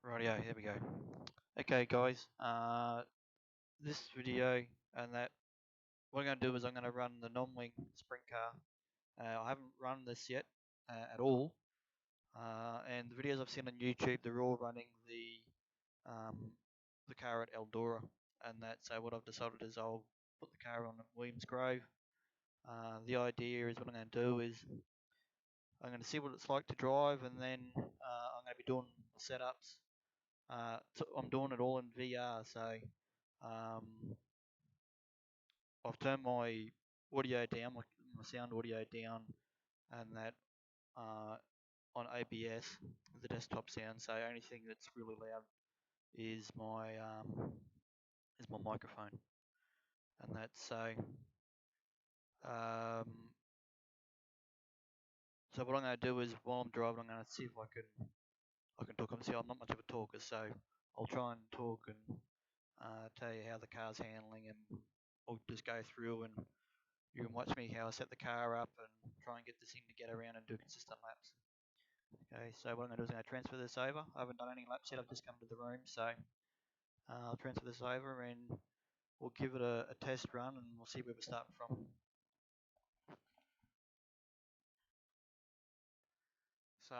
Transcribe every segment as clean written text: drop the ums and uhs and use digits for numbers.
Rightio, here we go. Okay guys, this video and that, what I'm going to do is I'm going to run the non-wing sprint car. I haven't run this yet at all, and the videos I've seen on YouTube, they're all running the car at Eldora, and that. So what I've decided is I'll put the car on at Williamsgrove. The idea is what I'm going to do is I'm going to see what it's like to drive, and then I'm going to be doing setups. So I'm doing it all in VR, so I've turned my audio down, my sound audio down, and that on OBS, the desktop sound. So only thing that's really loud is my microphone, and that's um, so what I'm going to do is while I'm driving, I'm going to see if I can talk. Obviously, I'm not much of a talker, so I'll try and talk and tell you how the car's handling, and I'll just go through and you can watch me how I set the car up and try and get this thing to get around and do consistent laps. Okay, so what I'm going to do is I'm going to transfer this over. I haven't done any laps yet, I've just come to the room, so I'll transfer this over and we'll give it a test run and we'll see where we're starting from. So,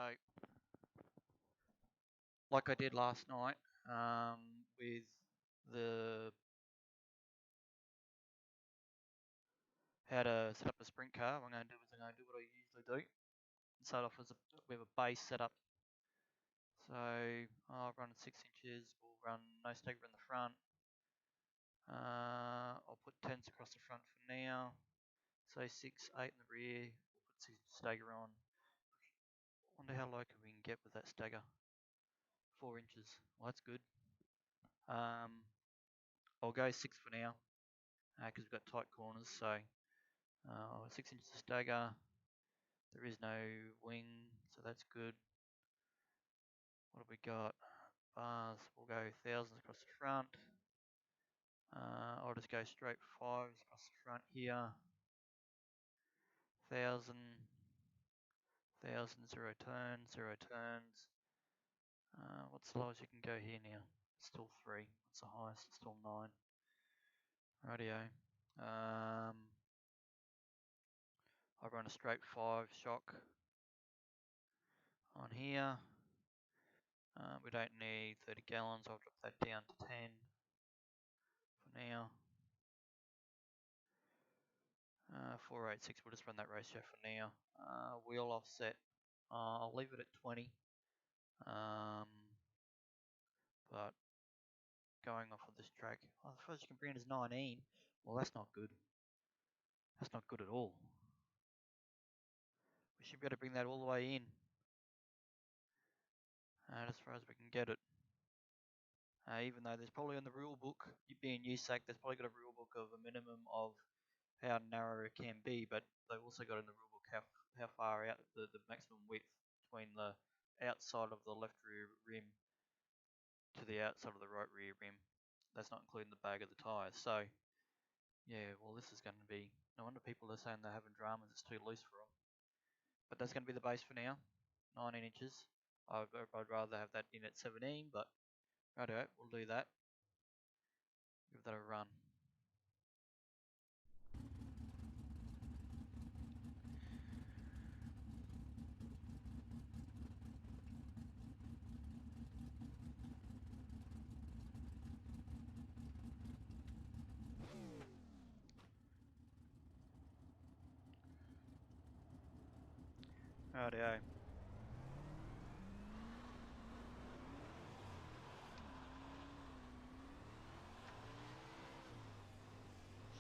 like I did last night with the how to set up a sprint car, what I'm going to do is I'm going to do what I usually do. Start off with a base setup. So I'll run 6 inches, we'll run no stagger in the front. I'll put 10s across the front for now. So 6, 8 in the rear, we'll put 6 stagger on. Wonder how low can we can get with that stagger. 4 inches, well that's good. I'll go 6 for now, because we've got tight corners, so 6 inches of stagger. There is no wing, so that's good. What have we got? Bars, we'll go 1000s across the front. I'll just go straight 5s across the front here. 1000, 1000, 0 turns, 0 turns. What's the lowest you can go here now? Still 3. What's the highest? Still 9. Rightio. I run a straight 5 shock on here. We don't need 30 gallons. I'll drop that down to 10 for now. 486, we'll just run that ratio for now. Wheel offset, I'll leave it at 20. But going off of this track, the first you can bring it is 19. Well, that's not good. That's not good at all. We should be able to bring that all the way in. As far as we can get it. Even though there's probably in the rule book, being USAC, there's probably got a rule book of a minimum of how narrow it can be, but they've also got in the rule book how far out the maximum width between the outside of the left rear rim to the outside of the right rear rim. That's not including the bag of the tyres. So, yeah, well, this is going to be, no wonder people are saying they're having dramas, it's too loose for them. But that's going to be the base for now, 19 inches. I'd rather have that in at 17, but righto, we'll do that. Give that a run. Rightio.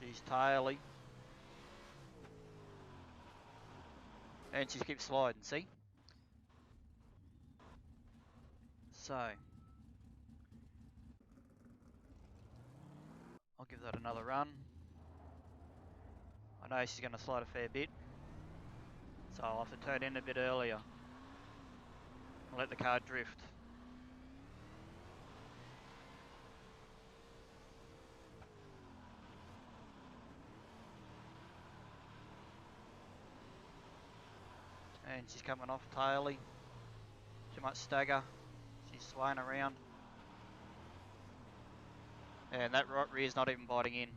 She's taily. And she keeps sliding, see? So, I'll give that another run. I know she's going to slide a fair bit, so I'll have to turn in a bit earlier. I'll let the car drift. And she's coming off taily. Too much stagger. She's swaying around. And that right rear is not even biting in.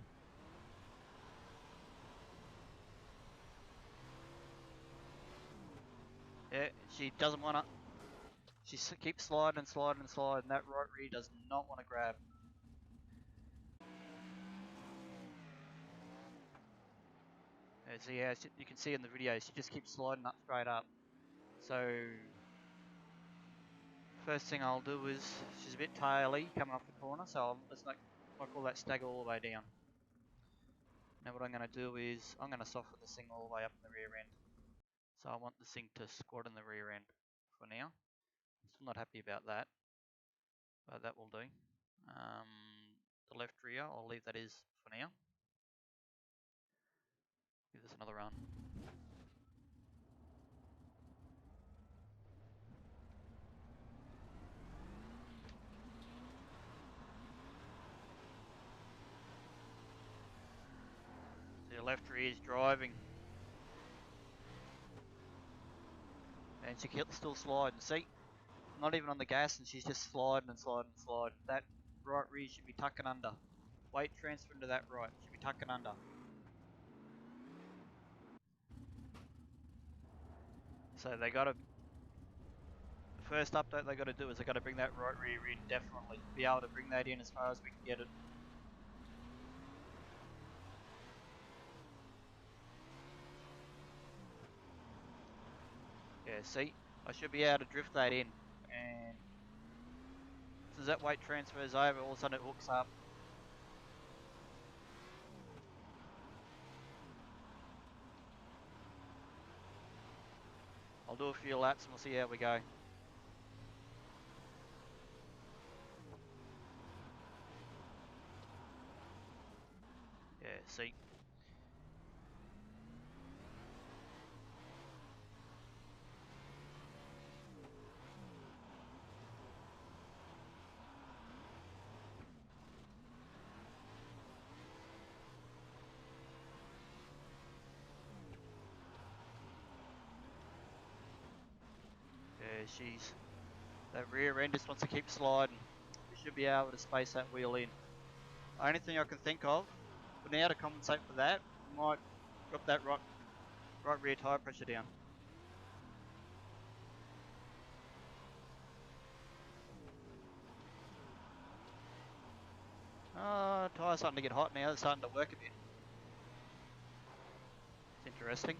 Yeah, she doesn't want to. She keeps sliding and sliding and sliding. That right rear does not want to grab. Yeah, so yeah, you can see in the video, she just keeps sliding up straight up. So first thing I'll do is, she's a bit taily coming off the corner, so let's not call that stagger all the way down. Now what I'm going to do is, I'm going to soften this thing all the way up in the rear end. So I want this thing to squat in the rear end for now. I'm still not happy about that, but that will do. The left rear, I'll leave that is for now. Give this another run. So your left rear is driving. And she can still slide. And see, not even on the gas, and she's just sliding and sliding and sliding. That right rear should be tucking under. Weight transfer into that right, should be tucking under. So they got to, the first update they got to do is they got to bring that right rear in, definitely. Be able to bring that in as far as we can get it. Yeah, see, I should be able to drift that in, and as that weight transfers over, all of a sudden it hooks up. I'll do a few laps and we'll see how we go. Yeah, see. She's, that rear end just wants to keep sliding. We should be able to space that wheel in. Only thing I can think of for now to compensate for that, we might drop that right rear tyre pressure down. Tyre's starting to get hot now, they're starting to work a bit. It's interesting.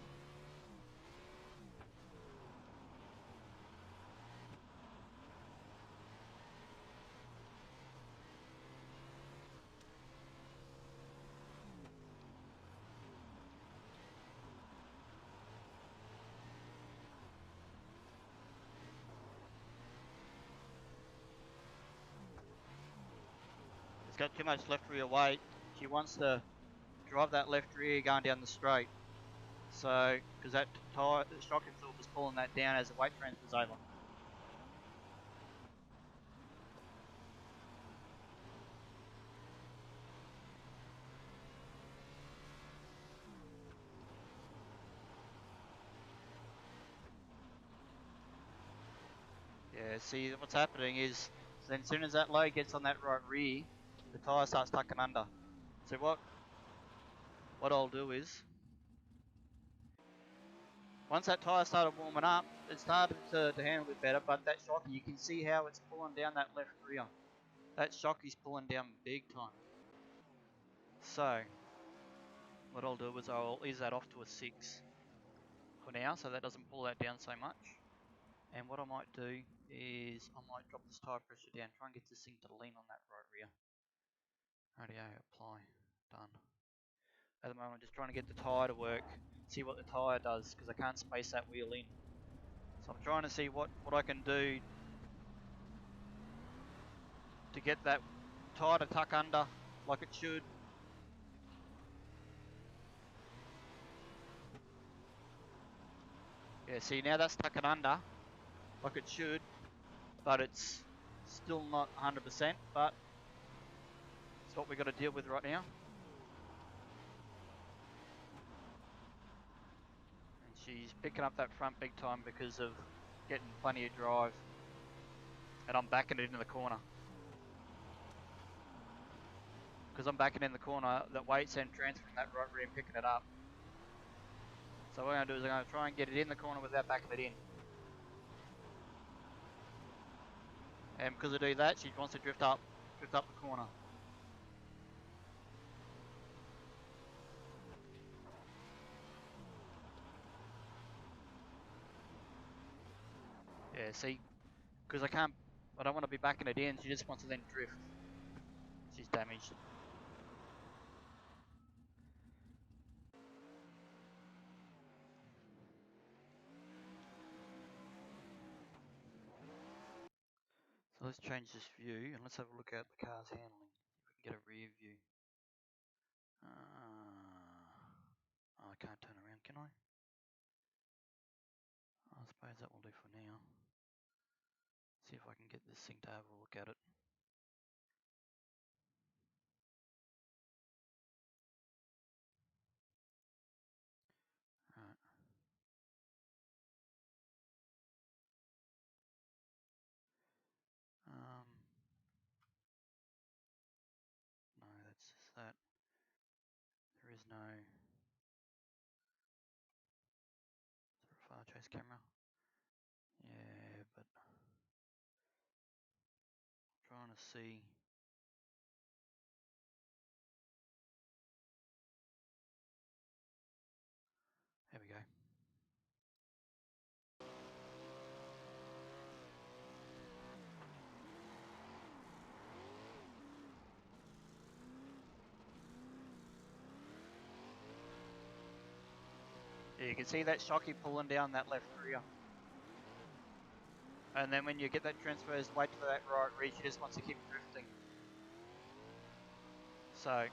Got too much left rear weight. She wants to drive that left rear going down the straight. So, because that tyre, the shock absorber is pulling that down as the weight transfers over. Yeah, see what's happening is, then as soon as that load gets on that right rear, the tyre starts tucking under. So what I'll do is, once that tyre started warming up, it started to handle it better, but that shocky, you can see how it's pulling down that left rear. That shocky's pulling down big time. So, what I'll do is I'll ease that off to a 6 for now, so that doesn't pull that down so much. And what I might do is I might drop this tyre pressure down, try and get this thing to lean on that right rear. Radio, apply, done. At the moment, I'm just trying to get the tyre to work, see what the tyre does, because I can't space that wheel in. So I'm trying to see what I can do to get that tyre to tuck under like it should. Yeah, see now that's tucking under like it should, but it's still not 100%, but it's what we've got to deal with right now. And she's picking up that front big time because of getting plenty of drive. and I'm backing it into the corner. Because I'm backing in the corner, that weight's then transferring that right rear and picking it up. So what I'm going to do is I'm going to try and get it in the corner without backing it in. And because I do that, she wants to drift up the corner. Yeah, see, because I don't want to be backing it in, she just wants to then drift. She's damaged. So let's change this view and let's have a look at the car's handling. If we can get a rear view. Oh, I can't turn around, can I? I suppose that will do for now. See if I can get this thing to have a look at it. Right. No, that's just that. There is no. Is there a far chase camera? Yeah, but I'm trying to see. There we go. Yeah, you can see that shocky pulling down that left rear. And then when you get that transfers weight to that right rear, she just wants to keep drifting. So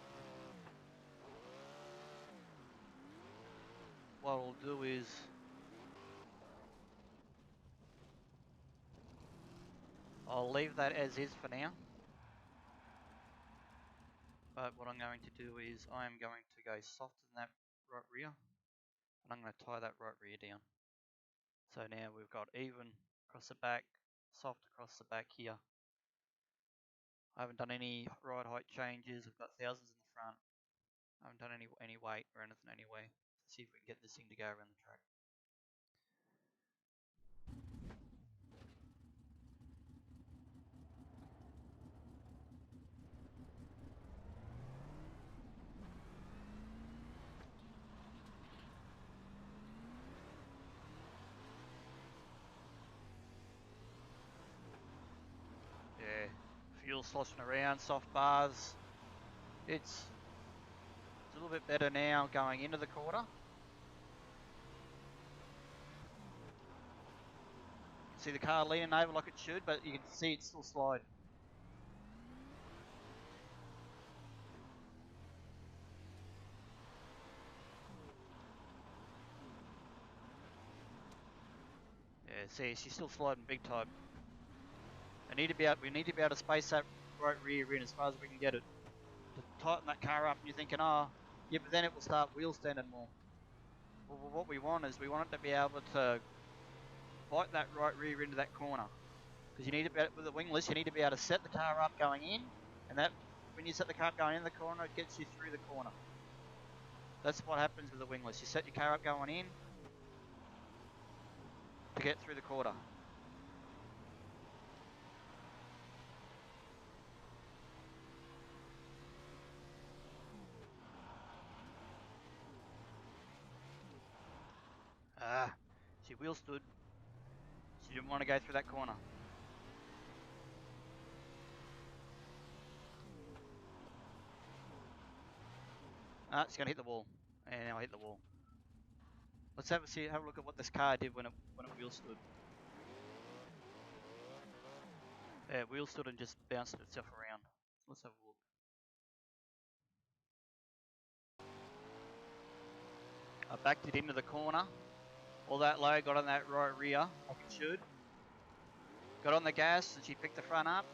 what we'll do is I'll leave that as is for now. But what I'm going to do is I'm going to go softer than that right rear. And I'm going to tie that right rear down. So now we've got even across the back, soft across the back here. I haven't done any ride height changes. I've got thousands in the front. I haven't done any weight or anything anyway. Let's see if we can get this thing to go around the track. Yeah, fuel sloshing around, soft bars. It's a little bit better now going into the quarter. See the car leaning over like it should, but you can see it still slide. Yeah, see, she's still sliding big time. We need to be able to space that right rear in as far as we can get it. To tighten that car up, and you're thinking, oh, yeah, but then it will start wheel standing more. Well, what we want is we want it to be able to bite that right rear into that corner. Because you need to be able, with the wingless, you need to be able to set the car up going in, and that when you set the car up going in the corner, it gets you through the corner. That's what happens with the wingless. You set your car up going in to get through the quarter. She wheel stood. She didn't want to go through that corner. She's going to hit the wall. And now I hit the wall. Let's have a look at what this car did when it wheel stood. Yeah, wheel stood and just bounced itself around. Let's have a look. I backed it into the corner. All that low, got on that right rear, like it should. Got on the gas, and she picked the front up,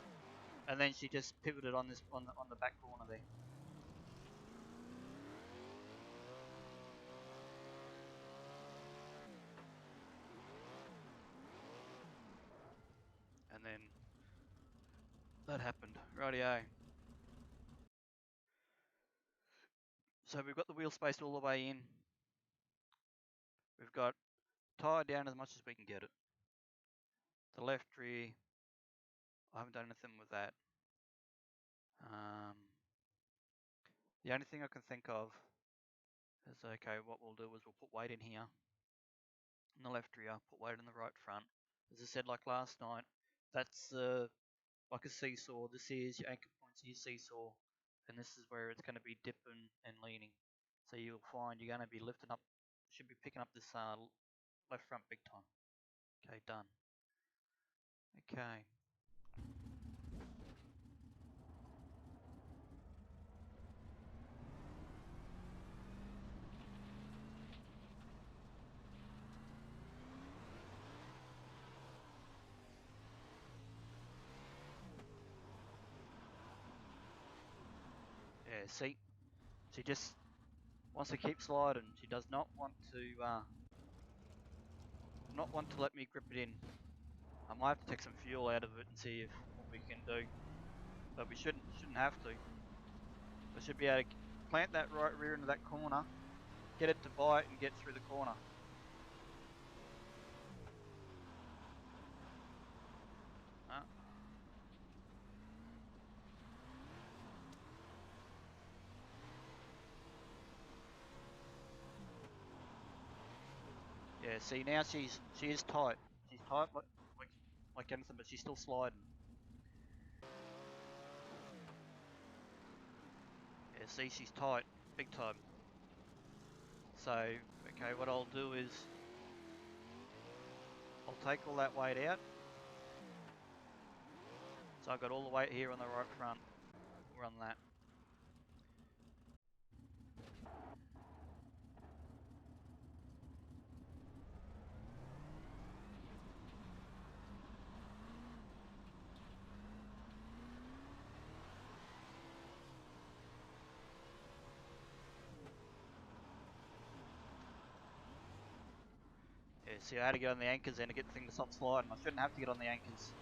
and then she just pivoted on the back corner there. And then that happened. Rightio. So we've got the wheel space all the way in. We've got tyre down as much as we can get it. The left rear, I haven't done anything with that. The only thing I can think of is, okay, what we'll do is we'll put weight in here. In the left rear, put weight in the right front. As I said, like last night, that's like a seesaw. This is your anchor points, your seesaw, and this is where it's going to be dipping and leaning. So you'll find you're going to be lifting up, should be picking up this left front big time. Okay, done. Okay. Yeah, see, she just wants to keep sliding. She does not want to let me grip it in. I might have to take some fuel out of it and see if what we can do, but we shouldn't have to. We should be able to plant that right rear into that corner, get it to bite and get through the corner. Yeah, see now she is tight. She's tight like anything, but she's still sliding. Yeah, see she's tight, big time. So, okay, what I'll do is I'll take all that weight out. So I've got all the weight here on the right front. We'll run that. Yeah, see I had to get on the anchors then to get the thing to stop sliding. I shouldn't have to get on the anchors.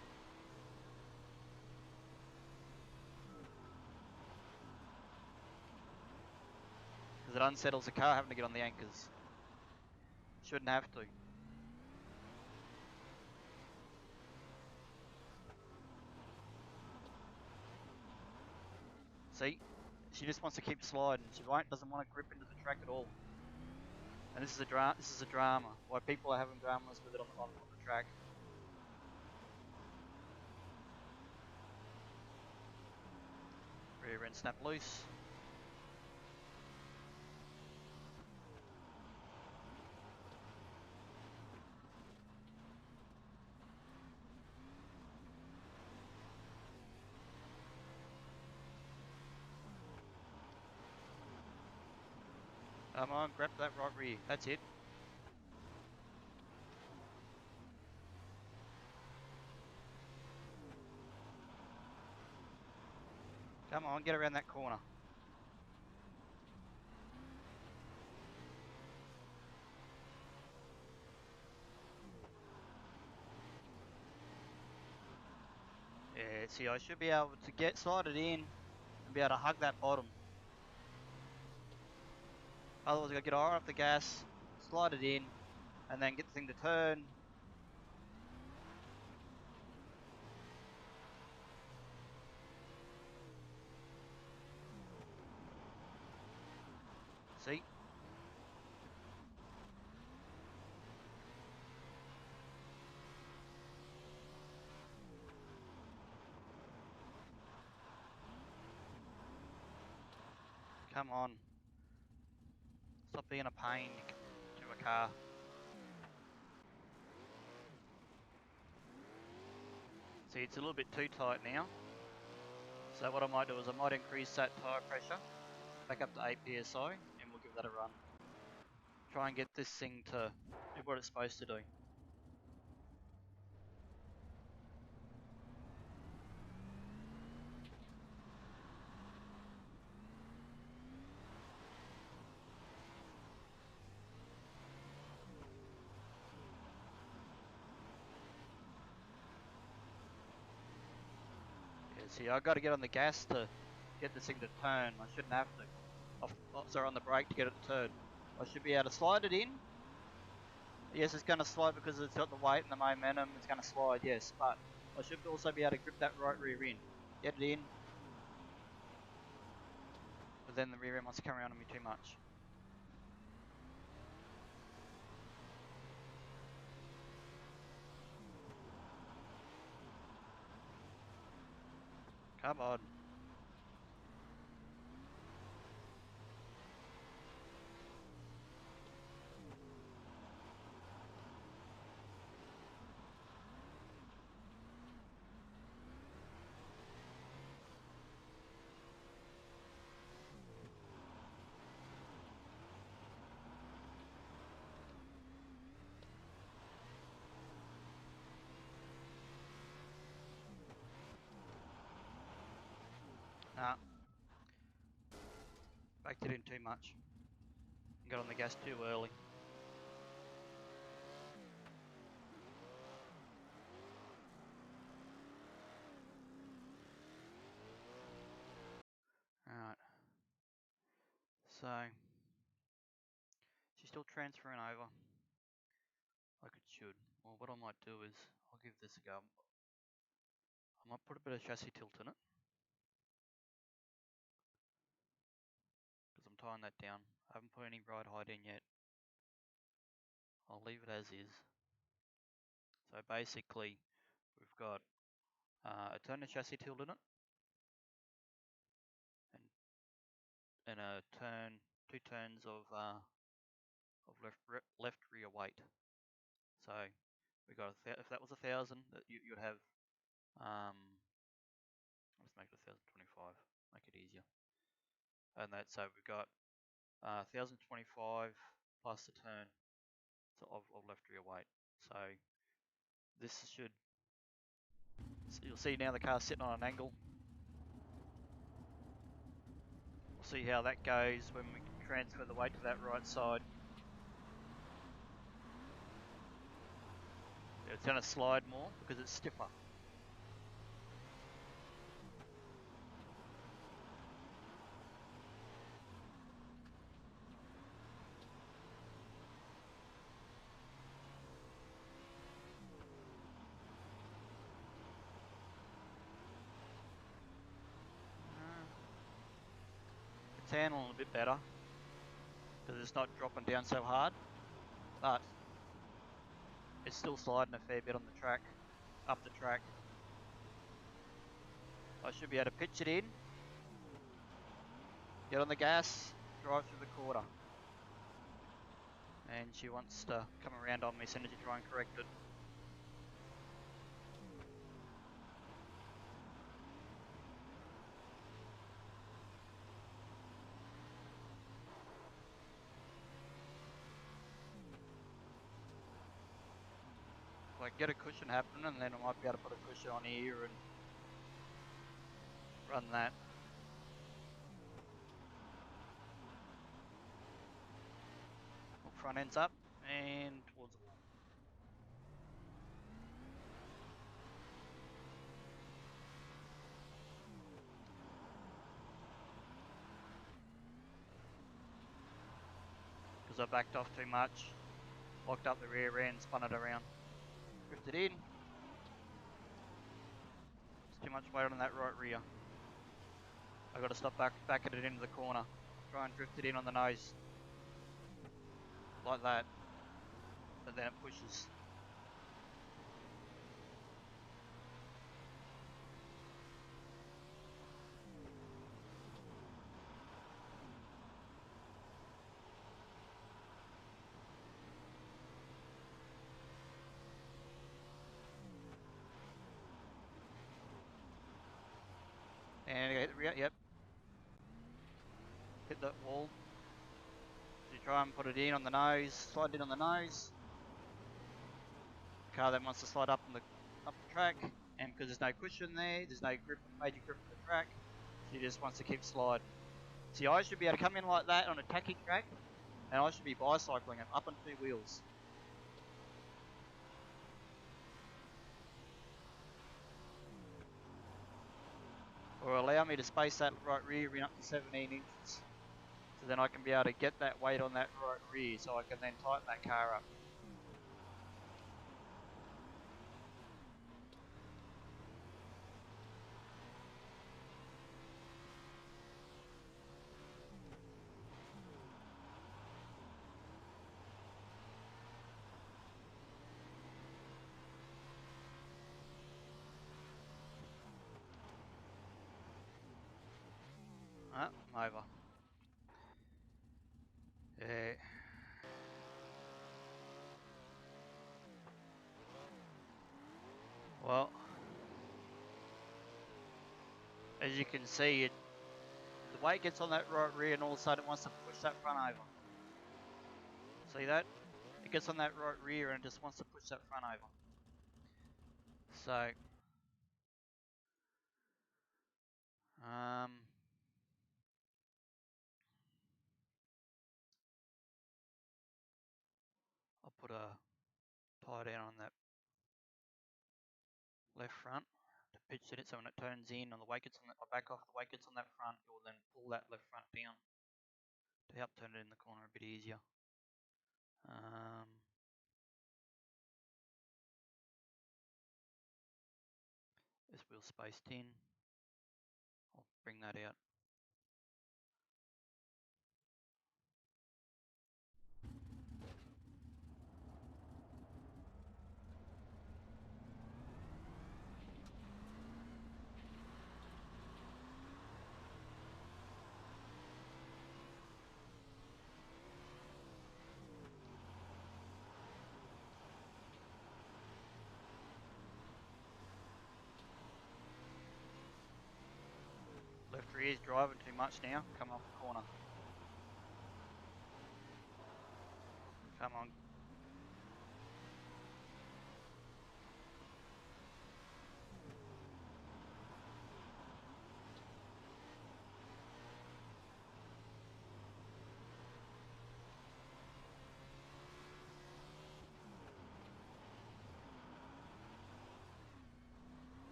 Because it unsettles the car having to get on the anchors. Shouldn't have to. See? She just wants to keep sliding. She doesn't want to grip into the track at all. And this is a drama. Why people are having dramas with it on the track. Rear end snap loose. Come on, grab that right rear. That's it. Come on, get around that corner. Yeah, see, I should be able to get slided in and be able to hug that bottom. Otherwise, I gotta get higher off the gas, slide it in, and then get the thing to turn. See? Come on. Stop being a pain to a car. See, it's a little bit too tight now. So what I might do is I might increase that tyre pressure back up to 8 psi and we'll give that a run. Try and get this thing to do what it's supposed to do. See, I got to get on the gas to get this thing to turn. I shouldn't have to. Sorry, on the brake to get it to turn. I should be able to slide it in. Yes, it's going to slide because it's got the weight and the momentum. It's going to slide, yes, but I should also be able to grip that right rear end. Get it in. But then the rear end wants to come around on me too much. Come on. Nah. Backed it in too much. Got on the gas too early. Alright. So, she's still transferring over. Like it should. Well, what I might do is, I'll give this a go. I might put a bit of chassis tilt in it. Because I'm tying that down. I haven't put any ride height in yet. I'll leave it as is. So basically, we've got a turn of chassis tilt in it. And a turn, 2 turns of left rear weight. So we got if that was 1,000, that you'd have let's make it 1,025, make it easier. And that so we've got 1,025 plus the turn of left rear weight. So this should, you'll see now the car's sitting on an angle. We'll see how that goes when we transfer the weight to that right side. It's going to slide more because it's stiffer. It's handling a bit better because it's not dropping down so hard, but it's still sliding a fair bit on the track, up the track. I should be able to pitch it in, get on the gas, drive through the quarter. And she wants to come around on me as soon as you try and correct it. Like get a cushion happening, and then I might be able to put a cushion on here and run that. Front end's up and towards the wall. Because I backed off too much, locked up the rear end, spun it around, drifted in. It's too much weight on that right rear. I got to stop backing it into the corner. Try and drift it in on the nose, like that. But then it pushes. And yep, hit that wall. So you try and put it in on the nose, slide it on the nose. Car then wants to slide up the track, and because there's no cushion there, there's no major grip on the track, she just wants to keep sliding. See, I should be able to come in like that on a tacky track, and I should be bicycling it up on 2 wheels. me to space that right rear in up to 17 inches. So then I can be able to get that weight on that right rear so I can then tighten that car up. I'm over. Yeah. Well, as you can see, the weight gets on that right rear and all of a sudden it wants to push that front over. See that? It gets on that right rear and it just wants to push that front over. So, I'll put a tie down on that left front to pitch it so when it turns in and the weight gets on that, or back off, the weight gets on that front, it will then pull that left front down to help turn it in the corner a bit easier. This wheel spaced in. I'll bring that out. Left rear's driving too much now. Come off the corner. Come on.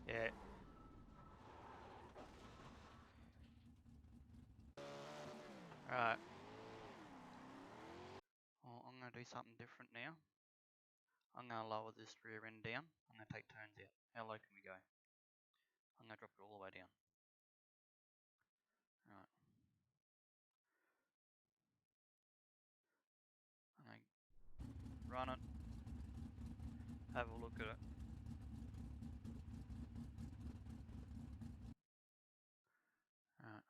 Yeah. Right. Well, I'm going to do something different now. I'm going to lower this rear end down. I'm going to take turns out. How low can we go? I'm going to drop it all the way down. Right. I'm going to run it. Have a look at it. Right.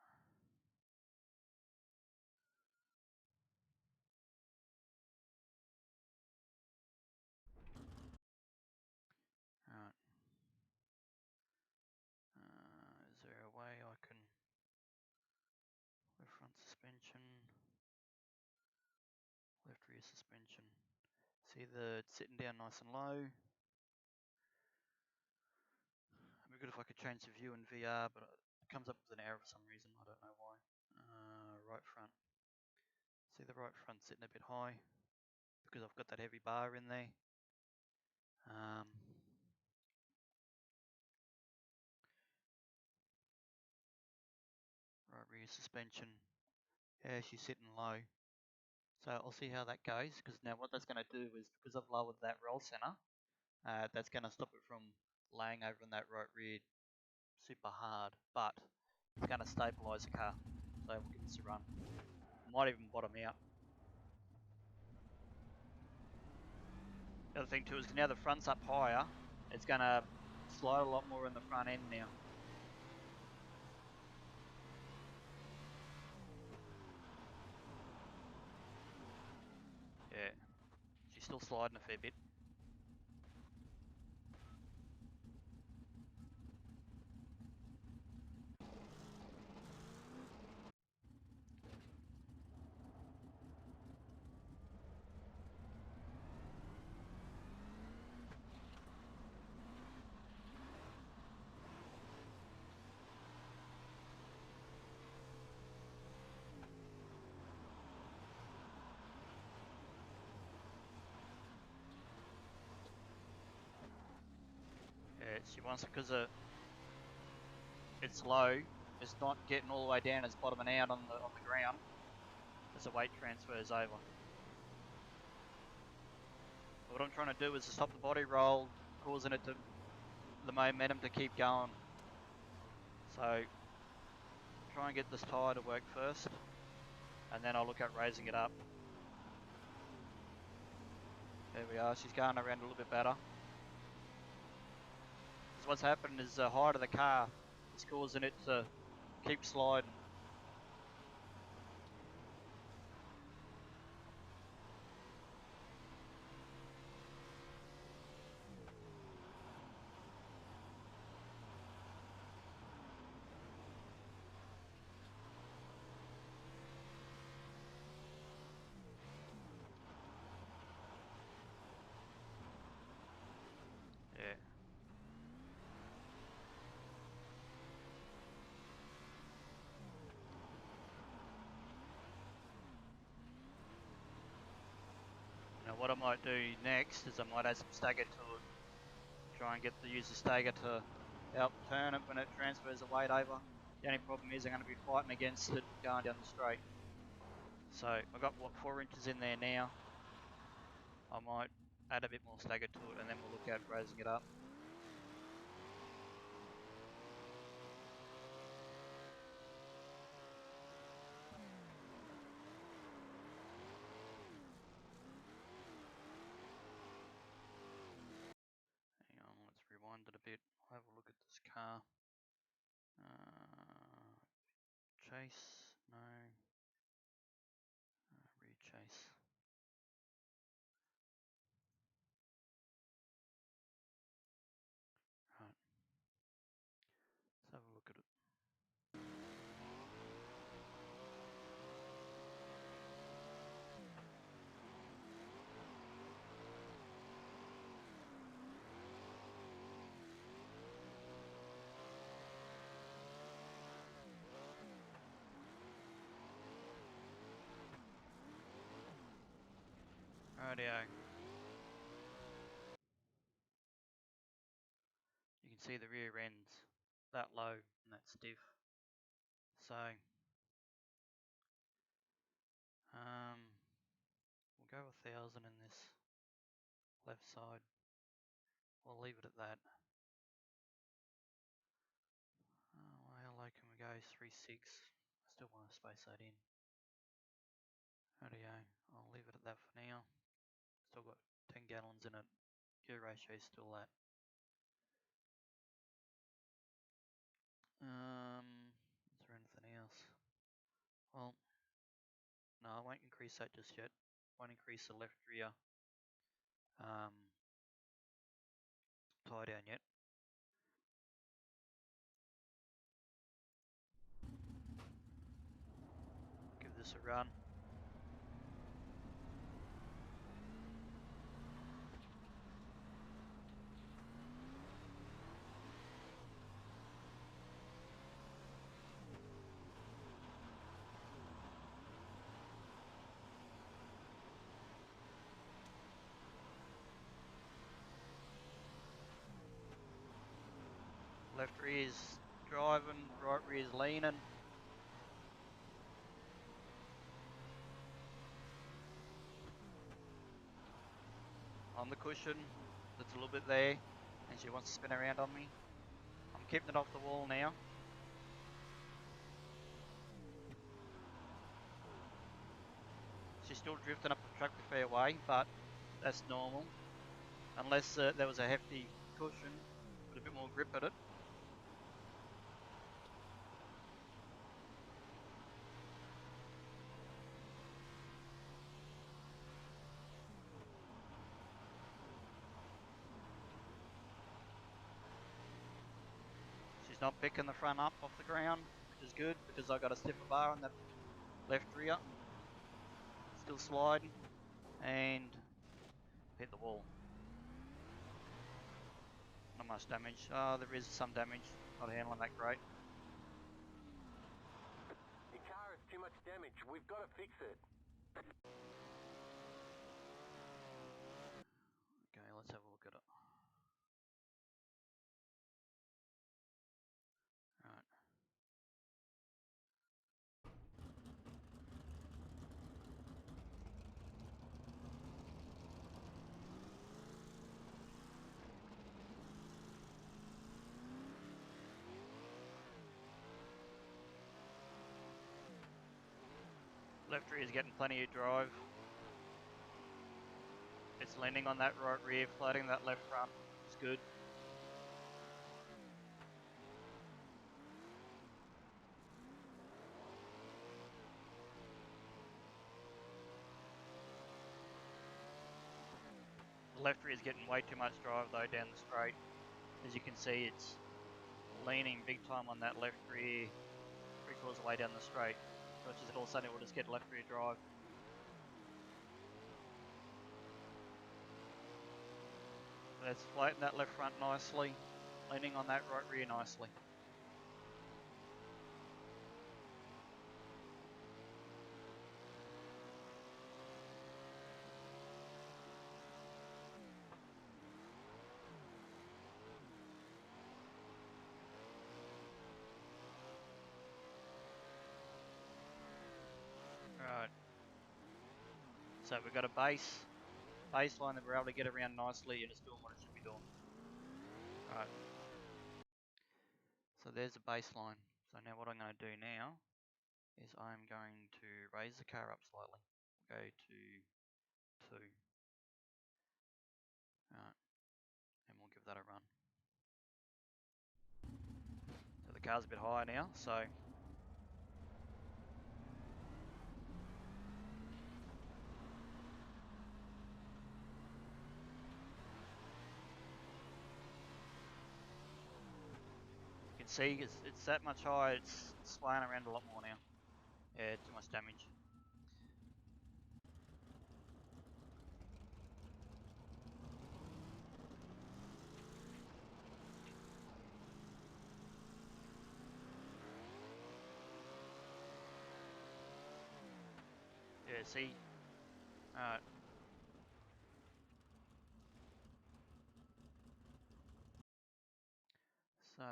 Right. Is there a way I can left front suspension, left rear suspension? See it's sitting down nice and low. It'd be good if I could change the view in VR, but it comes up with an error for some reason. I don't know why. Right front. See the right front sitting a bit high because I've got that heavy bar in there. Right rear suspension. Yeah, she's sitting low. So I'll see how that goes, because now what that's going to do is, because I've lowered that roll center, that's going to stop it from laying over in that right rear super hard, but it's going to stabilise the car. So we'll give this a run. Might even bottom out. The other thing too is now the front's up higher, it's going to slide a lot more in the front end now. Yeah, she's still sliding a fair bit. She wants, because it's low, it's not getting all the way down, it's bottoming out on the ground as the weight transfers over. What I'm trying to do is to stop the body roll, causing it to, the momentum to keep going. So try and get this tyre to work first, and then I'll look at raising it up. There we are, she's going around a little bit better. Because what's happening is the height of the car is causing it to keep sliding. Yeah. Now what I might do next is I might add some stagger to it. Try and use the stagger to help turn it when it transfers the weight over. The only problem is I'm going to be fighting against it going down the straight. So I've got, what, 4 inches in there now. I might add a bit more stagger to it and then we'll look at raising it up. Hang on, let's rewind it a bit. I'll have a look at this car. Chase, no. Re-chase. Right. Let's have a look at it. Rightio. You can see the rear end's that low and that stiff. So we'll go 1,000 in this left side. We'll leave it at that. How low can we go? 3.6. I still want to space that in. Rightio. I'll leave it at that for now. Still got 10 gallons in it. Gear ratio is still that. Is there anything else? Well, no, I won't increase that just yet. Won't increase the left rear tie down yet. Give this a run. Left rear's driving, right rear's leaning. On the cushion, that's a little bit there, and she wants to spin around on me. I'm keeping it off the wall now. She's still drifting up the track a fair way, but that's normal. Unless there was a hefty cushion with a bit more grip at it. She's not picking the front up off the ground, which is good because I got a stiffer bar on that left rear. Still sliding and hit the wall. Not much damage. There is some damage. Not handling that great. Your car has too much damage. We've got to fix it. Okay, let's have a look at it. Left rear is getting plenty of drive. It's leaning on that right rear, floating that left front. It's good. The left rear is getting way too much drive though down the straight. As you can see, it's leaning big time on that left rear, 3/4 of the way down the straight. So it's just all of a sudden it will just get left rear drive. Let's floating that left front nicely, leaning on that right rear nicely. Right. So we've got a baseline that we're able to get around nicely and it's doing what it should be doing. Right. So there's the baseline. So now what I'm going to do now is I'm going to raise the car up slightly. Go to 2. Right. And we'll give that a run. So the car's a bit higher now, so you can see it's that much higher, it's swaying around a lot more now. Yeah, too much damage. Yeah, see? Alright. So,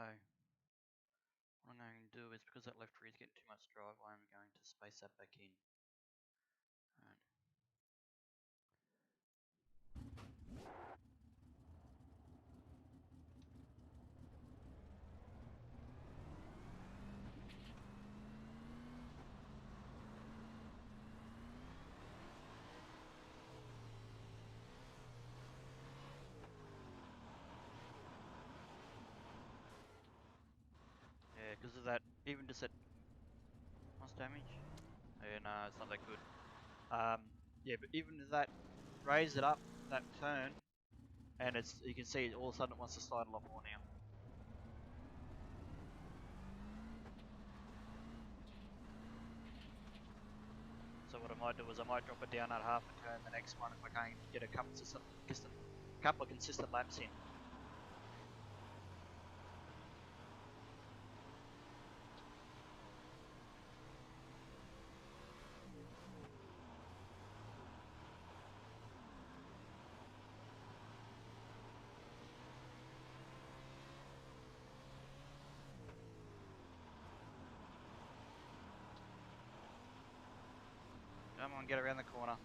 what I'm going to do is, because that left rear is getting too much drive, I'm going to space that back in. Alright. Yeah, because of that, even just that much damage. Yeah, no, it's not that good. Yeah, but even that, raise it up, that turn, and it's, you can see all of a sudden it wants to slide a lot more now. So what I might do is I might drop it down at half a turn the next one if I can't get a couple of consistent laps in. Come on, get around the corner.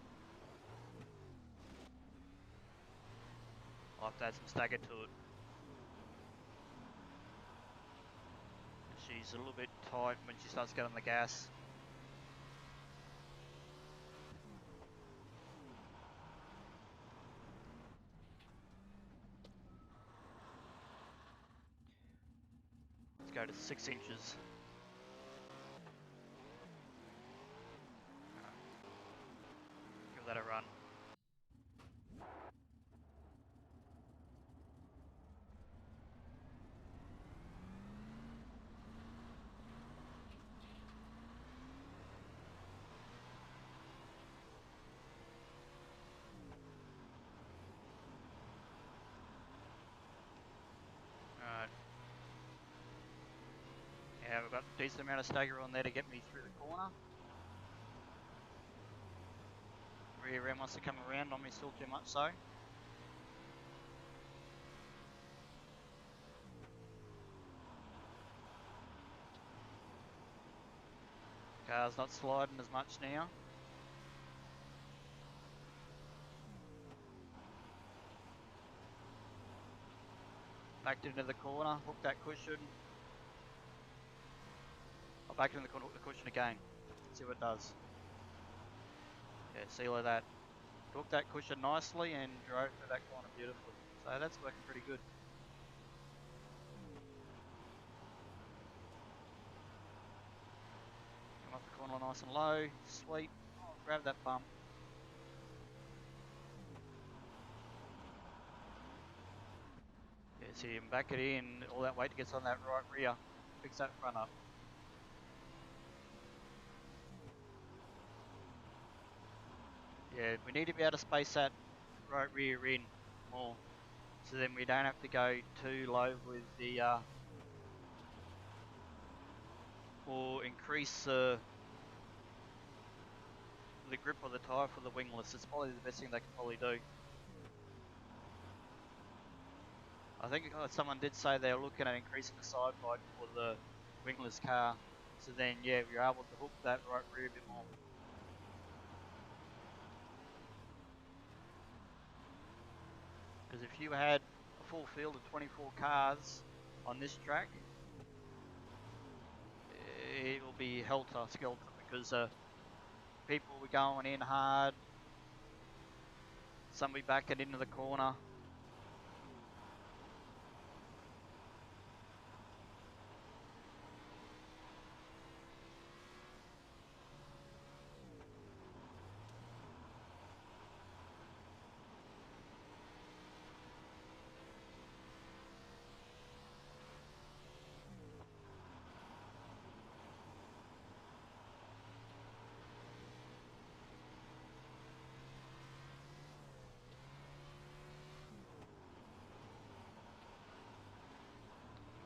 I'll have to add some stagger to it. She's a little bit tight when she starts getting the gas. Let's go to 6 inches. Give that a run. Alright. Yeah, we've got a decent amount of stagger on there to get me through the corner. Rear end wants to come around on me still too much so. Car's not sliding as much now. Backed into the corner, hooked that cushion. I'll back into the corner, hook the cushion again. See what it does. Yeah, see like that. Took that cushion nicely and drove through that corner beautifully. So that's working pretty good. Come off the corner nice and low, sweep, oh, grab that bump. Yeah, see him back it in, all that weight gets on that right rear, picks that front up. Yeah, we need to be able to space that right rear in more, so then we don't have to go too low with the, or increase the grip of the tyre for the wingless. It's probably the best thing they can probably do. I think someone did say they were looking at increasing the side height for the wingless car, so then yeah, you're able to hook that right rear a bit more. Because if you had a full field of 24 cars on this track, it will be helter-skelter because people will be going in hard, some will be backing into the corner.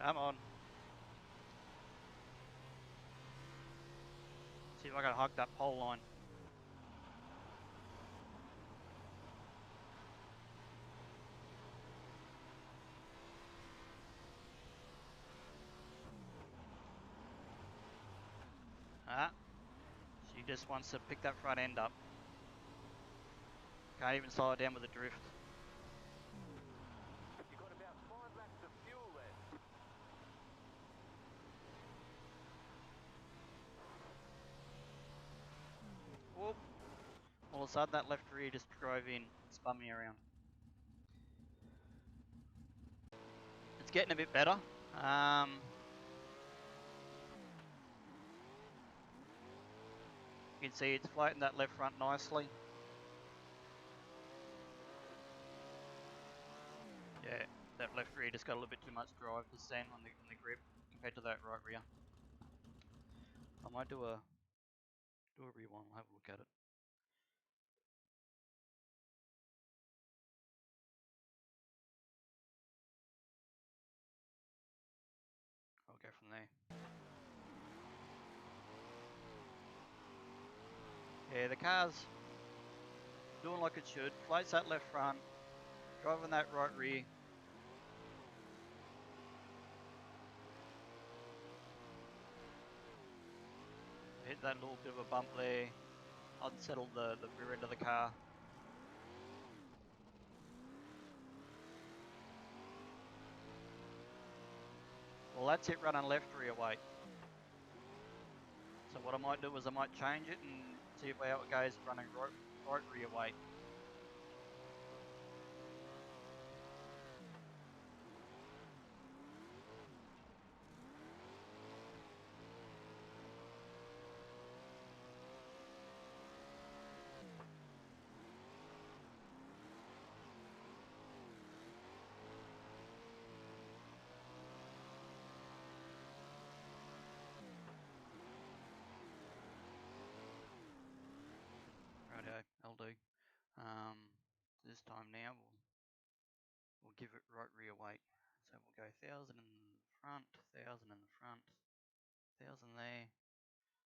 Come on. See if I can hug that pole line. She just wants to pick that front end up. Can't even slow it down with the drift. You've got about 5 laps of fuel left. Whoop. All of a sudden that left rear just drove in, spun me around. It's getting a bit better. You can see it's floating that left front nicely. Yeah, that left rear just got a little bit too much drive to stand on the grip compared to that right rear. I might do a rear one, I'll have a look at it. I'll go from there. Yeah, the car's doing like it should. Floats that left front, driving that right rear. Hit that little bit of a bump there, unsettled the rear end of the car. Well, that's it running left rear weight. So what I might do is I might change it and see how it goes running right rear weight. Righto, I'll do. This time now we'll give it right rear weight. So we'll go 1,000 in the front, 1,000 in the front, 1,000 there,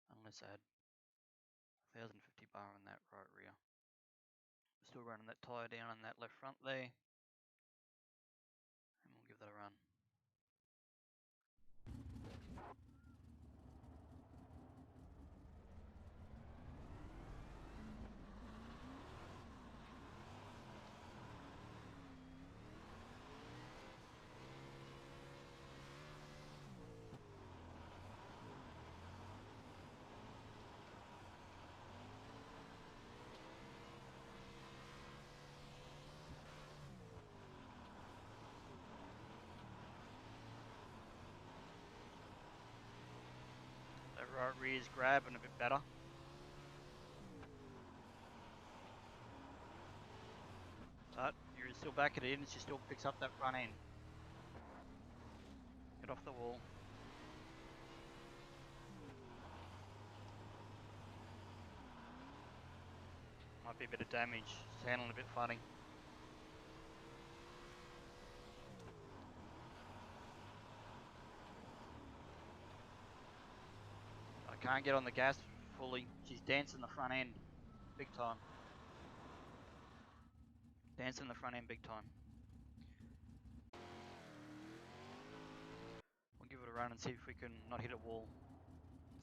and let's add 1,050 bar in that right rear. Still running that tyre down on that left front there, and we'll give that a run. Right rear's grabbing a bit better. But you're still back at it in, she still picks up that front end. Get off the wall. Might be a bit of damage. It's handling a bit funny. I can't get on the gas fully. She's dancing the front end big time. Dancing the front end big time. We'll give it a run and see if we can not hit a wall.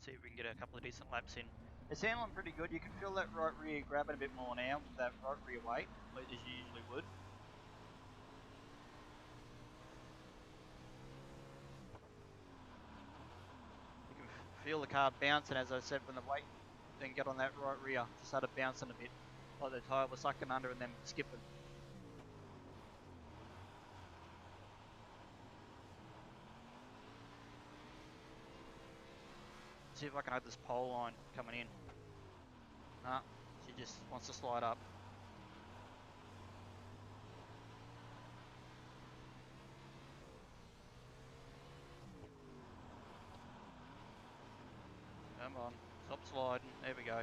See if we can get a couple of decent laps in. It's handling pretty good. You can feel that right rear grabbing a bit more now with that right rear weight, as you usually would. You can feel the car bouncing, as I said, when the weight then got on that right rear. Just started bouncing a bit, like the tyre was sucking under and then skipping. See if I can have this pole line coming in. Nah, she just wants to slide up. Come on, stop sliding. There we go.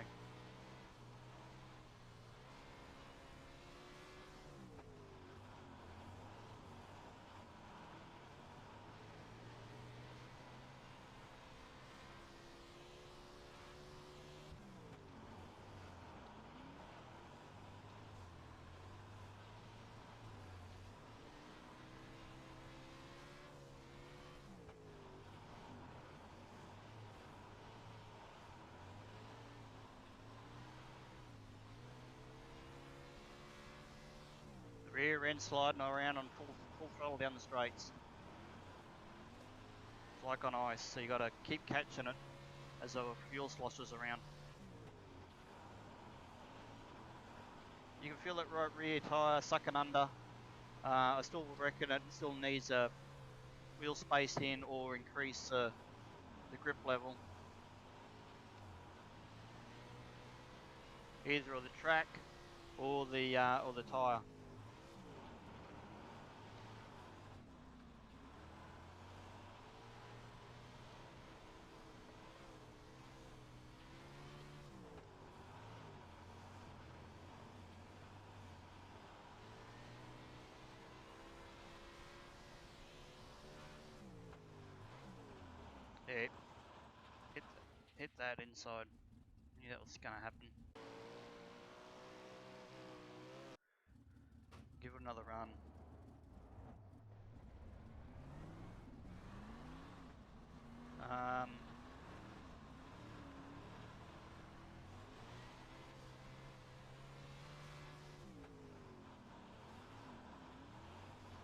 Rear end sliding around on full throttle down the straights. It's like on ice, so you got to keep catching it as the fuel sloshes around. You can feel that right rear tyre sucking under. I still reckon it still needs a wheel space in or increase the grip level. Either of the track or the tyre. Yeah, hit that inside. Knew that was going to happen. Give it another run.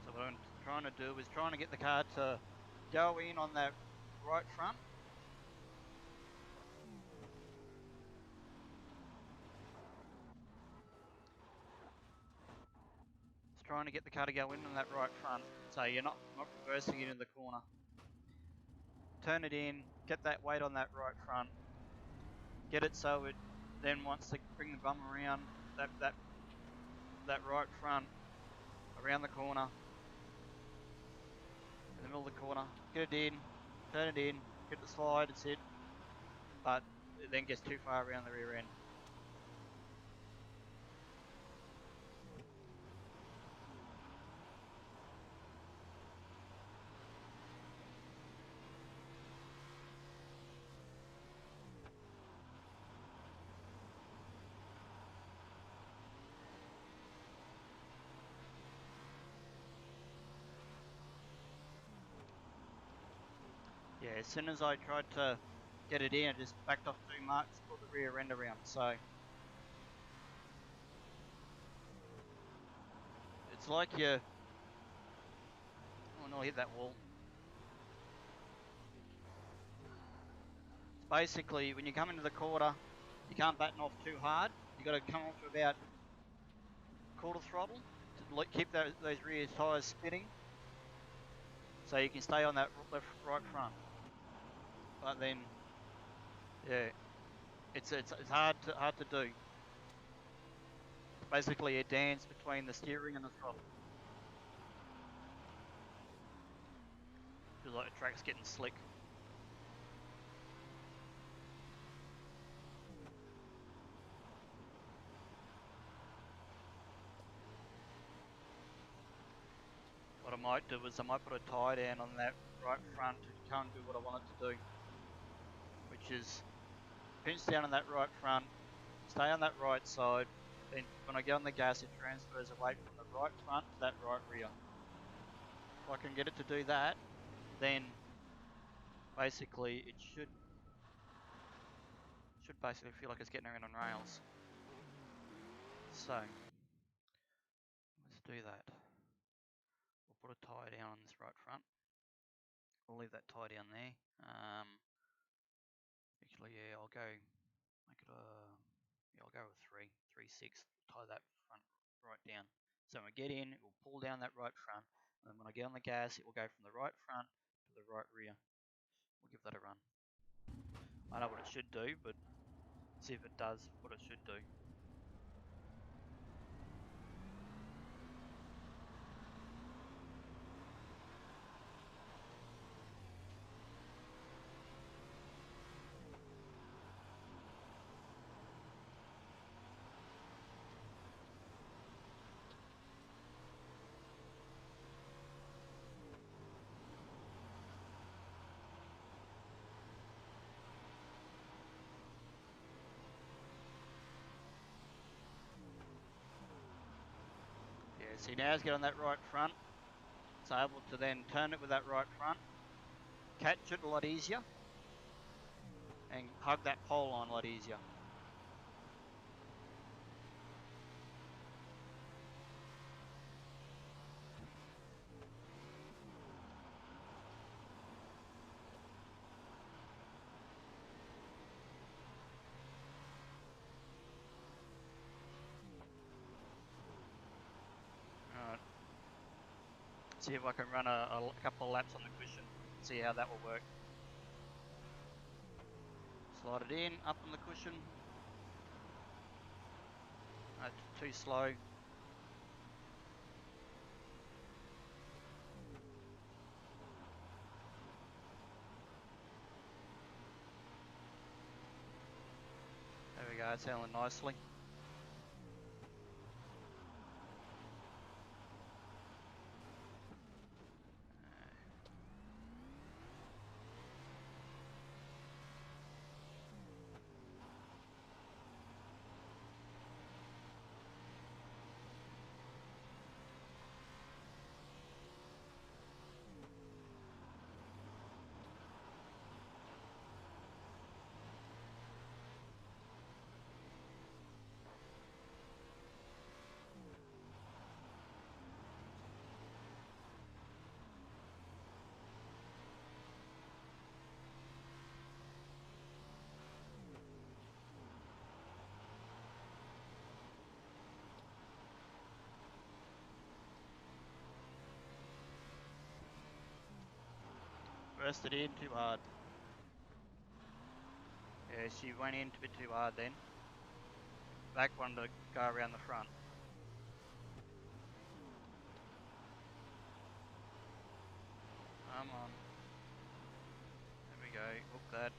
So what I'm trying to do is trying to get the car to go in on that right front. It's trying to get the car to go in on that right front, so you're not reversing it in the corner. Turn it in, get that weight on that right front, get it so it then wants to bring the bum around that right front, around the corner, in the middle of the corner, get it in, turn it in, get the slide, it's it, but it then gets too far around the rear end. Yeah, as soon as I tried to get it in, I just backed off too much, put the rear end around, so it's like you... Oh no, I hit that wall. It's basically, when you come into the quarter, you can't batten off too hard. You got to come off to about quarter throttle to keep those rear tyres spinning, so you can stay on that left right front. But then Yeah, it's hard to do. Basically a dance between the steering and the throttle. Feels like the track's getting slick. What I might do is I might put a tie down on that right front to try and do what I want it to do, which is pinch down on that right front, stay on that right side, then when I get on the gas it transfers the weight from the right front to that right rear. If I can get it to do that, then basically it should basically feel like it's getting around on rails. So let's do that. We'll put a tie down on this right front. We'll leave that tie down there. Actually, yeah, I'll go make it a. Yeah, I'll go with 3, 3, 6. Tie that front right down. So when I get in, it will pull down that right front, and then when I get on the gas, it will go from the right front to the right rear. We'll give that a run. I know what it should do, but see if it does what it should do. Yeah, see now it's got on that right front. It's able to then turn it with that right front, catch it a lot easier, and hug that pole line a lot easier. Alright. See if I can run a couple of laps on the cushion, see how that will work. Slide it in, up on the cushion. That's too slow. There we go, it's handling nicely. Burst it in too hard. Yeah, she went in a bit too hard then. Back one to go around the front. Come on. There we go, hook that.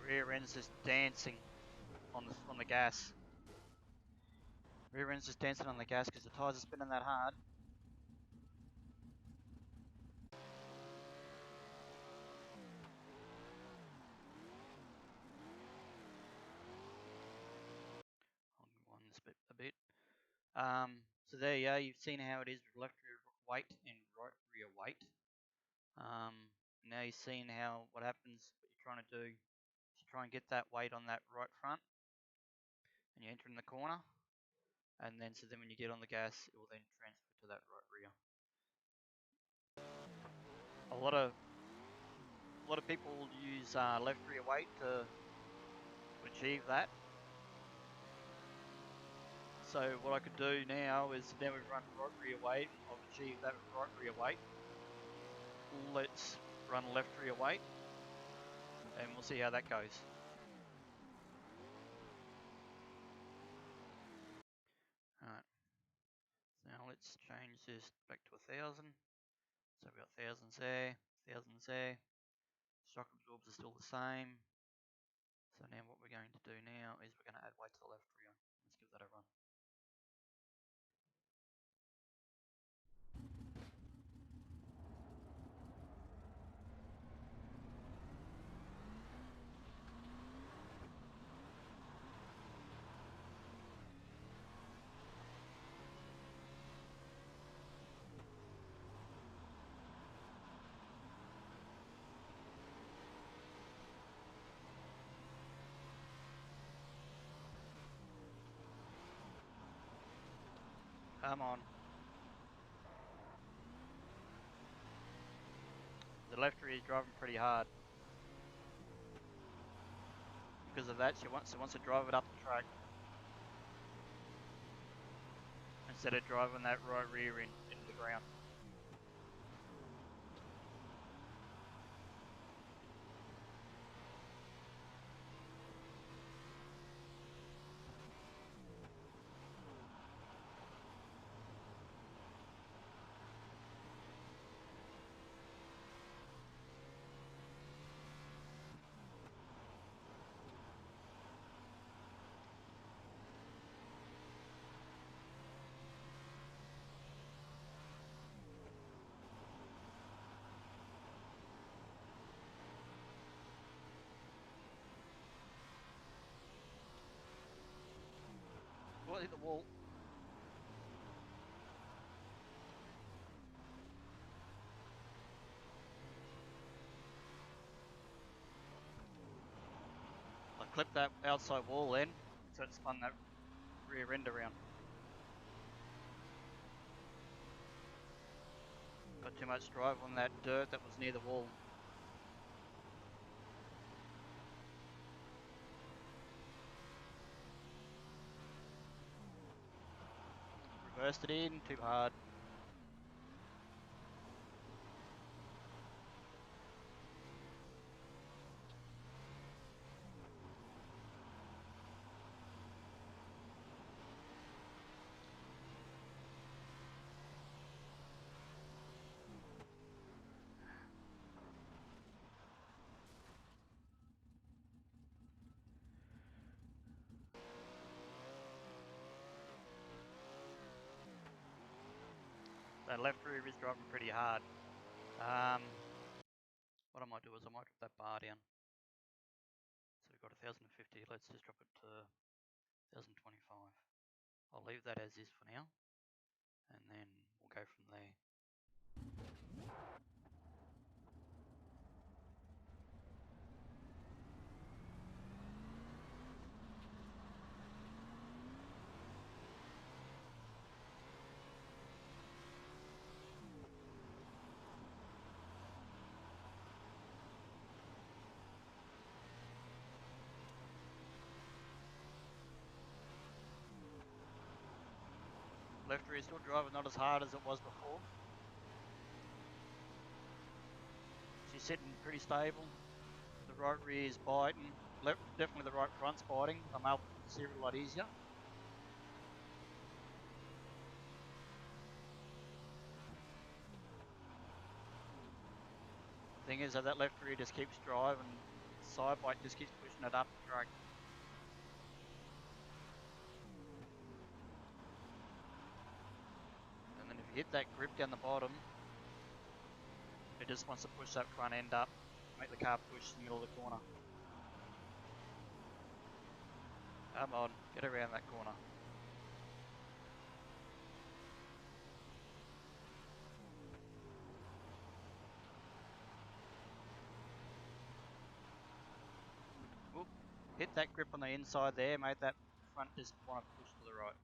Rear end's just dancing on the gas. Rear end's just dancing on the gas because the tyres are spinning that hard. I'll wind this bit a bit. So there you go, you've seen how it is with left rear weight and right rear weight. Now you've seen what happens, what you're trying to do is try and get that weight on that right front, and you enter in the corner, and then when you get on the gas, it will then transfer to that right rear. A lot of people use left rear weight to achieve that. So what I could do now is, now we've run right rear weight, I've achieved that right rear weight. Let's run left rear weight, and we'll see how that goes. Alright, so now let's change this back to 1000. So we've got thousands there, thousands there. Shock absorbs are still the same. So now what we're going to do now is we're going to add weight to the left rear. Let's give that a run. Come on. The left rear is driving pretty hard. Because of that, she wants to drive it up the track instead of driving that right rear into the ground. Well, hit the wall. I clipped that outside wall then, so it spun that rear end around. Got too much drive on that dirt that was near the wall. Reversed it in, too hard. That left rear is driving pretty hard. What I might do is I might drop that bar down. So we've got 1050, let's just drop it to 1025. I'll leave that as is for now, and then we'll go from there. Left rear is still driving not as hard as it was before. She's sitting pretty stable. The right rear is biting. Definitely the right front's biting. I'm able to steer it a lot easier. Thing is that left rear just keeps driving. Side bite just keeps pushing it up the track. And then if you hit that grip down the bottom, it just wants to push that front end up, make the car push in the middle of the corner. Come on, get around that corner. Oop, hit that grip on the inside there, made that front just want to push to the right.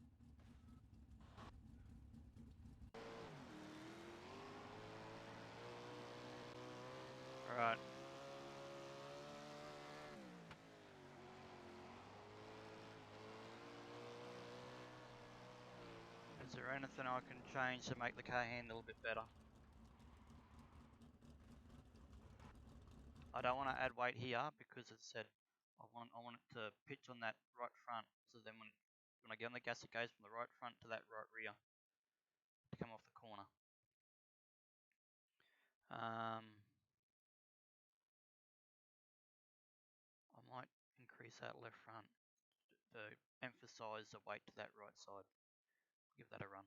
Alright. anything I can change to make the car handle a bit better. I don't want to add weight here because as I said, I want it to pitch on that right front. So then when I get on the gas, it goes from the right front to that right rear to come off the corner. I might increase that left front to emphasise the weight to that right side. Give that a run.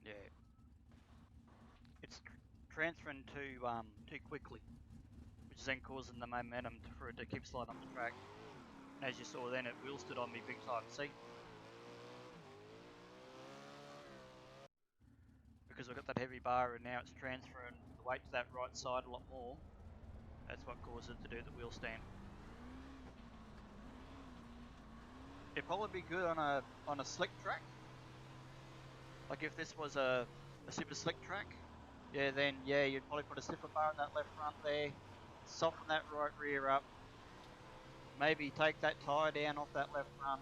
Yeah, it's transferring too quickly, which is then causing the momentum for it to keep sliding up the track. And as you saw then, it wheel stood on me big time. See? Because we've got that heavy bar and now it's transferring the weight to that right side a lot more. That's what caused it to do the wheel stand. It'd probably be good on a slick track. Like if this was a super slick track, yeah, then yeah, you'd probably put a stiffer bar in that left front there, soften that right rear up, maybe take that tyre down off that left front,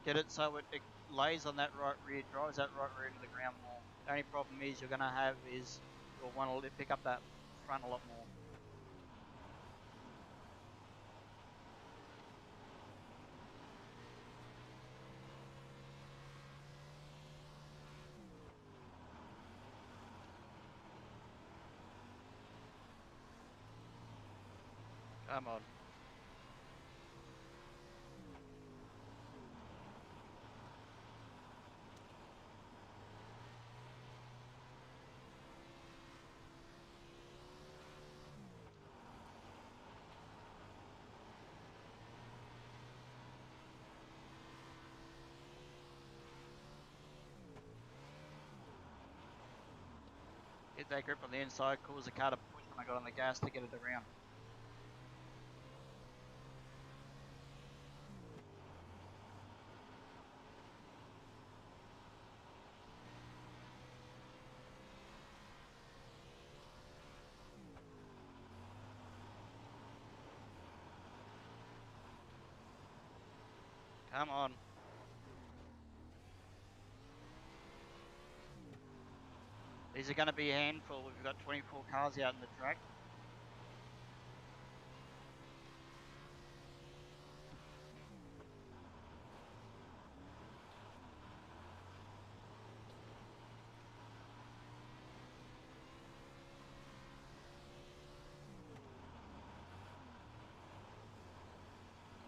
get it so it lays on that right rear, drives that right rear into the ground more. The only problem is you're going to have is you'll want to pick up that front a lot more. Come on. Hit that grip on the inside, cause the car to push when I got on the gas to get it around. Come on. These are going to be a handful. We've got 24 cars out in the track.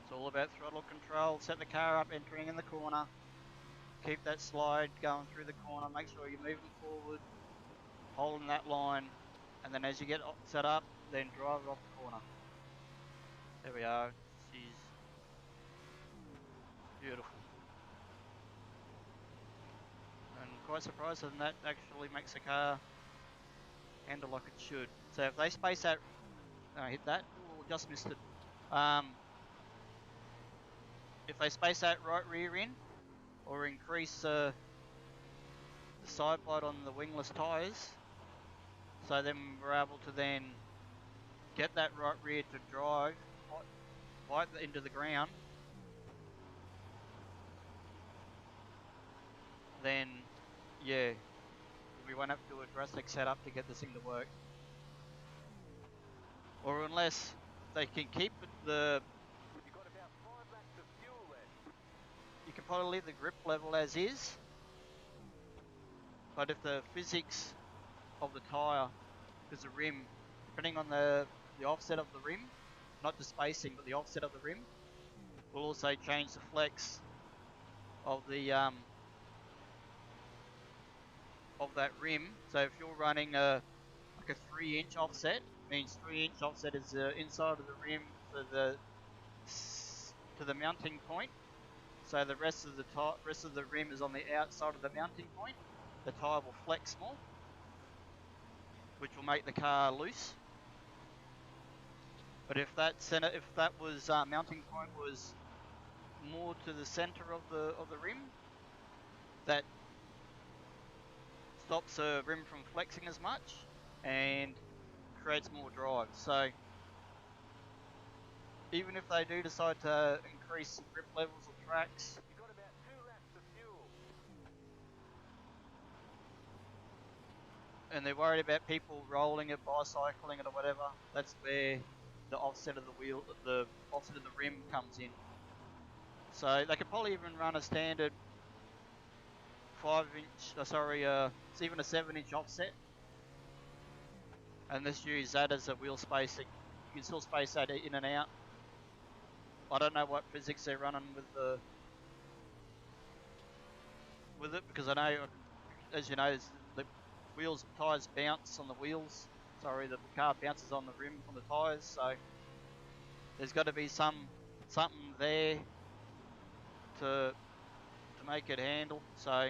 It's all about throttle control. Set the car up entering in the corner. Keep that slide going through the corner. Make sure you're moving forward, holding that line. And then as you get set up, then drive it off the corner. There we are. She's beautiful. And quite surprised that that actually makes the car handle like it should. So if they space that, hit that, ooh, just missed it. If they space that right rear in, or increase the side plate on the wingless tyres, so then we're able to then get that right rear to drive right into the ground, then yeah, we won't have to do a drastic setup to get this thing to work. Or unless they can keep the... You've got about 5 laps of fuel left. You can probably leave the grip level as is, but if the physics of the tyre, because the rim, depending on the offset of the rim, not the spacing but the offset of the rim, will also change the flex of the of that rim. So if you're running like a 3-inch offset. Means 3-inch offset is the inside of the rim to the mounting point. So the rest of the rim is on the outside of the mounting point. The tyre will flex more, which will make the car loose. But if that mounting point was more to the center of the rim, that stops the rim from flexing as much and creates more drive. So even if they do decide to increase the grip levels of tracks, You've got about 2 laps of fuel. and they're worried about people rolling it, bicycling it, or whatever, that's where the offset of the offset of the rim comes in. So they could probably even run a standard 5-inch, it's even a 7-inch offset, and let's use that as a wheel spacing. You can still space that in and out. I don't know what physics they're running with it, because I know, as you know, the tyres bounce on the wheels. Sorry, the car bounces on the rim from the tyres, so there's got to be something there to make it handle. So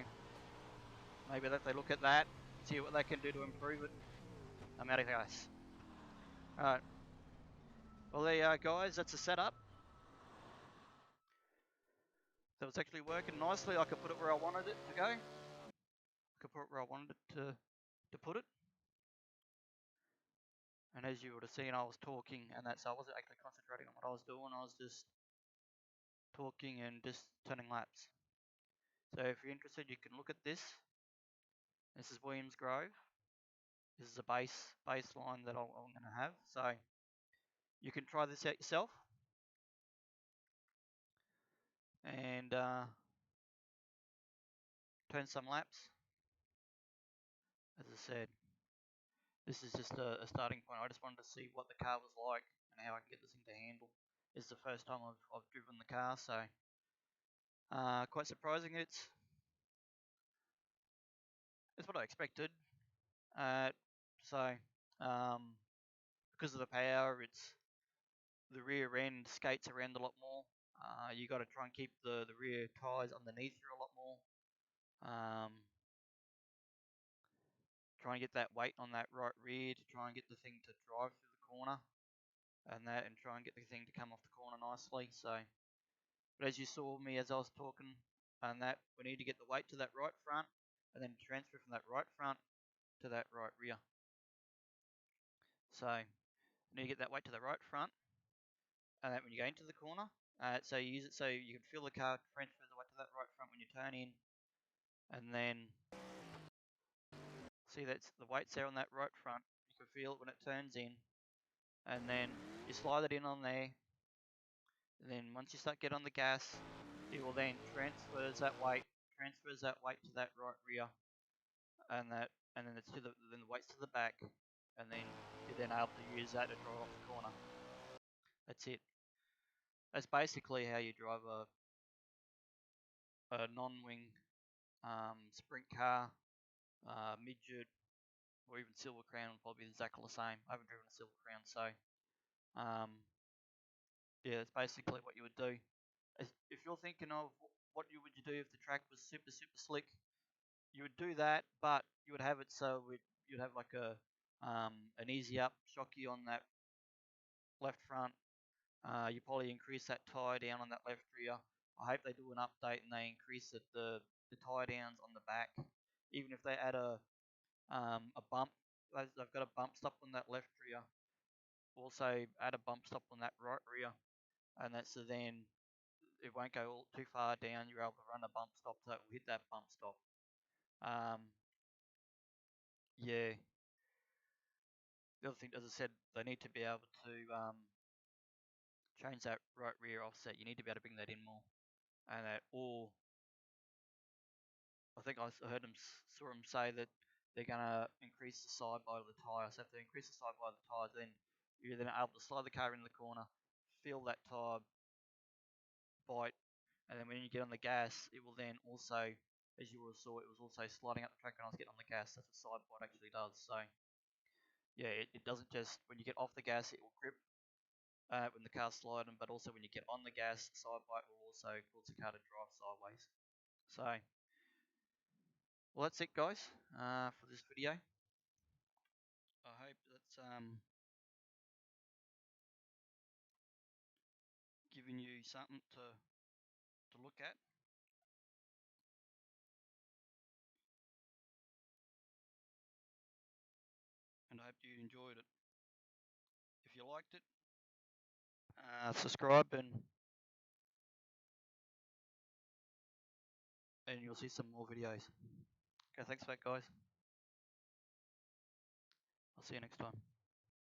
maybe if they look at that, see what they can do to improve it. I'm out of gas. Alright. Well, there you are, guys. That's a setup. That was actually working nicely. I could put it where I wanted it to go. I could put it where I wanted it to put it. And as you would have seen, I was talking, and so I wasn't actually concentrating on what I was doing. I was just talking and just turning laps. So if you're interested, you can look at this. This is Williamsgrove. This is a baseline that I'm going to have. So you can try this out yourself. And turn some laps. As I said, this is just a starting point. I just wanted to see what the car was like and how I can get this thing to handle. This is the first time I've driven the car, so quite surprising. It's what I expected. So because of the power, the rear end skates around a lot more. You got to try and keep the rear tyres underneath you a lot more. Try and get that weight on that right rear to try and get the thing to drive through the corner, and try and get the thing to come off the corner nicely. So, but as you saw me as I was talking, and that we need to get the weight to that right front, and then transfer from that right front to that right rear. So, you need to get that weight to the right front, and that when you go into the corner, so you use it so you can feel the car transfer the weight to that right front when you turn in, and then see that's the weight's there on that right front. You can feel it when it turns in, and then you slide it in on there. And then once you start getting on the gas, it will then transfers that weight to that right rear, and then the weight's to the back, and then you're then able to use that to drive off the corner. That's it. That's basically how you drive a non-wing sprint car, midget, or even Silver Crown, probably exactly the same. I haven't driven a Silver Crown, so yeah, that's basically what you would do. If you're thinking of what would you do if the track was super slick, you would do that, but you would have it so you'd have like an easy up shocky on that left front. You probably increase that tyre down on that left rear. I hope they do an update and they increase the tyre downs on the back. Even if they add a bump, they've got a bump stop on that left rear. Also add a bump stop on that right rear, and that's so then it won't go too far down. You're able to run a bump stop so it will hit that bump stop. Yeah. The other thing, as I said, they need to be able to change that right rear offset. You need to be able to bring that in more, and I think I heard saw them say that they're gonna increase the side by the tyre. So if they increase the side by the tyre, then you're then able to slide the car into the corner, feel that tyre bite, and then when you get on the gas, it will then also, as you saw, it was also sliding up the track when I was getting on the gas. That's what side bite actually does. So yeah, it doesn't just, when you get off the gas, it will grip when the car's sliding, but also when you get on the gas, the side bite will also cause the car to drive sideways. So, well, that's it, guys, for this video. I hope that's giving you something to look at. And I hope you enjoyed it. If you liked it, subscribe and you'll see some more videos. Okay, thanks for that, guys. I'll see you next time.